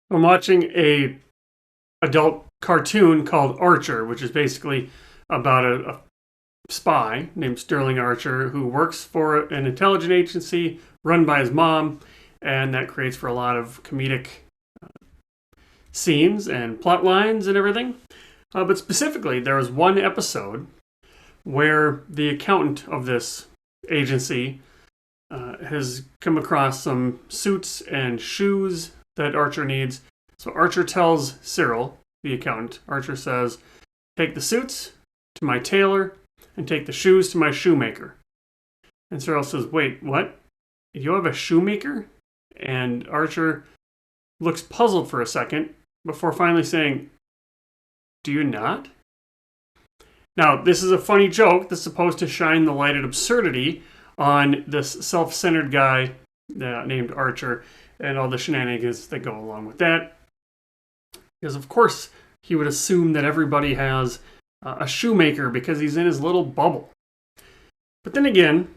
I'm watching a adult cartoon called Archer, which is basically about a spy named Sterling Archer who works for an intelligence agency run by his mom, and that creates for a lot of comedic scenes and plot lines and everything. But specifically, there was one episode where the accountant of this agency has come across some suits and shoes that Archer needs. So Archer tells Cyril, the accountant, Archer says, take the suits to my tailor and take the shoes to my shoemaker. And Cyril says, wait, what? You have a shoemaker? And Archer looks puzzled for a second before finally saying, do you not? Now, this is a funny joke that's supposed to shine the light of absurdity on this self-centered guy named Archer and all the shenanigans that go along with that. Because, of course, he would assume that everybody has a shoemaker because he's in his little bubble. But then again,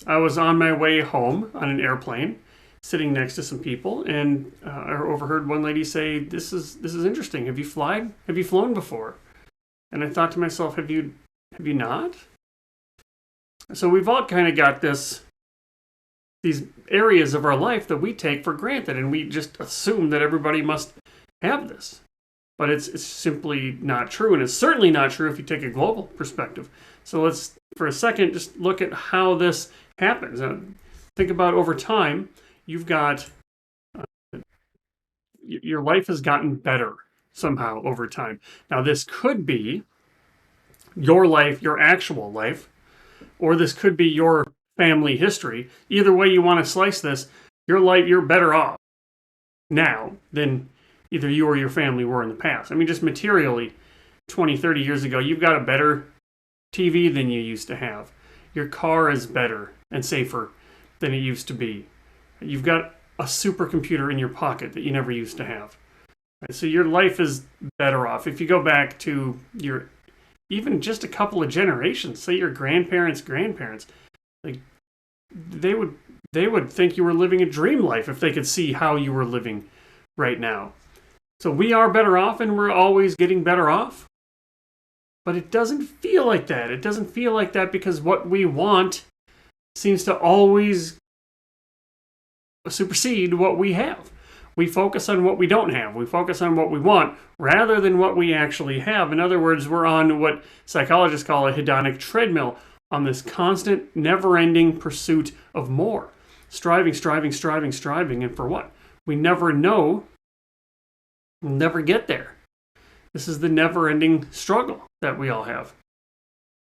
I was on my way home on an airplane, sitting next to some people, and I overheard one lady say, "This is interesting. Have you flown before?" And I thought to myself, have you not? So we've all kind of got these areas of our life that we take for granted, and we just assume that everybody must have this. But it's simply not true, and it's certainly not true if you take a global perspective. So let's, for a second, just look at how this happens. Think about over time, you've got, your life has gotten better somehow over time. Now, this could be your life, your actual life, or this could be your family history. Either way you want to slice this, your life, you're better off now than either you or your family were in the past. I mean, just materially, 20, 30 years ago, you've got a better TV than you used to have. Your car is better and safer than it used to be. You've got a supercomputer in your pocket that you never used to have. Right? So your life is better off. If you go back to your, even just a couple of generations, say your grandparents, like they would think you were living a dream life if they could see how you were living right now. So we are better off, and we're always getting better off. But it doesn't feel like that. It doesn't feel like that because what we want seems to always supersede what we have. We focus on what we don't have. We focus on what we want rather than what we actually have. In other words, we're on what psychologists call a hedonic treadmill, on this constant, never-ending pursuit of more. Striving, and for what? We never know. We'll never get there. This is the never-ending struggle that we all have,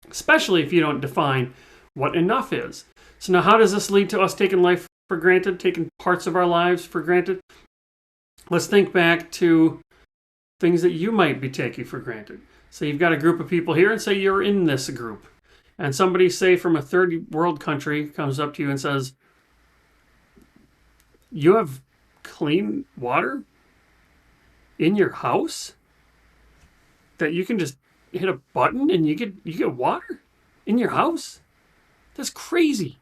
especially if you don't define what enough is. So now how does this lead to us taking life for granted, taking parts of our lives for granted? Let's think back to things that you might be taking for granted. So you've got a group of people here, and say you're in this group. And somebody, say from a third world country, comes up to you and says, you have clean water in your house? That you can just hit a button and you get water in your house? That's crazy.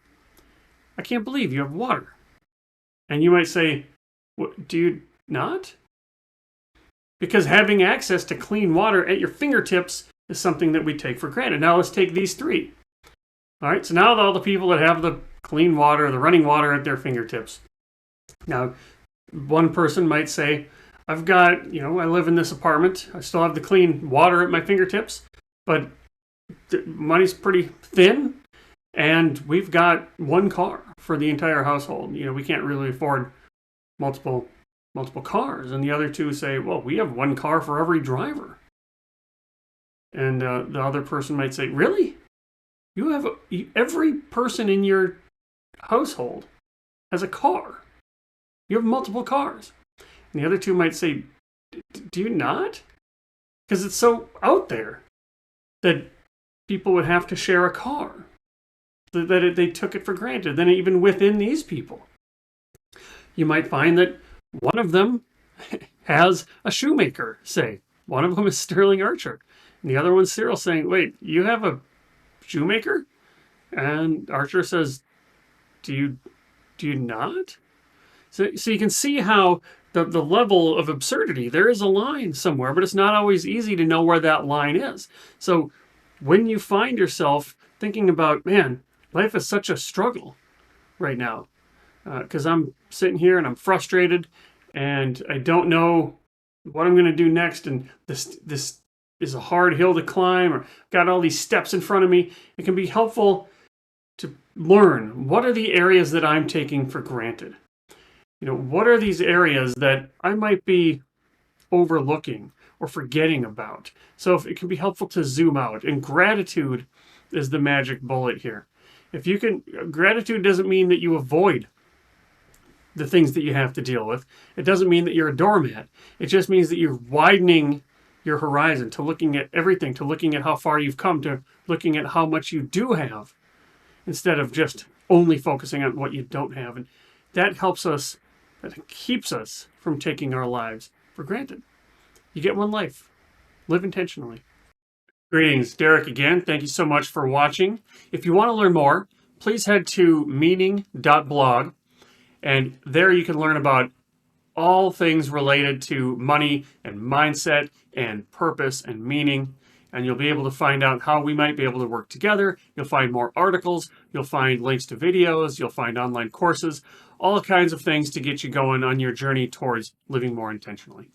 I can't believe you have water. And you might say, what, do you not? Because having access to clean water at your fingertips is something that we take for granted. Now let's take these three. All right, so now all the people that have the clean water, the running water at their fingertips. Now, one person might say, I've got, I live in this apartment. I still have the clean water at my fingertips, but the money's pretty thin, and we've got one car for the entire household. We can't really afford multiple cars. And the other two say, well, we have one car for every driver. And the other person might say, really? You have every person in your household has a car. You have multiple cars. And the other two might say, do you not? Because it's so out there that people would have to share a car. That they took it for granted. Then even within these people, you might find that one of them has a shoemaker, say. One of them is Sterling Archer. And the other one's Cyril saying, wait, you have a shoemaker? And Archer says, "Do you not?" So you can see how the level of absurdity, there is a line somewhere, but it's not always easy to know where that line is. So when you find yourself thinking about, man, life is such a struggle right now, because I'm sitting here and I'm frustrated and I don't know what I'm going to do next, and this is a hard hill to climb, or got all these steps in front of me. It can be helpful to learn what are the areas that I'm taking for granted. What are these areas that I might be overlooking or forgetting about? So if it can be helpful to zoom out, and gratitude is the magic bullet here. If you can, gratitude doesn't mean that you avoid the things that you have to deal with. It doesn't mean that you're a doormat. It just means that you're widening your horizon to looking at everything, to looking at how far you've come, to looking at how much you do have, instead of just only focusing on what you don't have. And that helps us, that keeps us from taking our lives for granted. You get one life. Live intentionally. Greetings, Derek again. Thank you so much for watching. If you want to learn more, please head to meaning.blog, and there you can learn about all things related to money and mindset and purpose and meaning. And you'll be able to find out how we might be able to work together. You'll find more articles. You'll find links to videos. You'll find online courses, all kinds of things to get you going on your journey towards living more intentionally.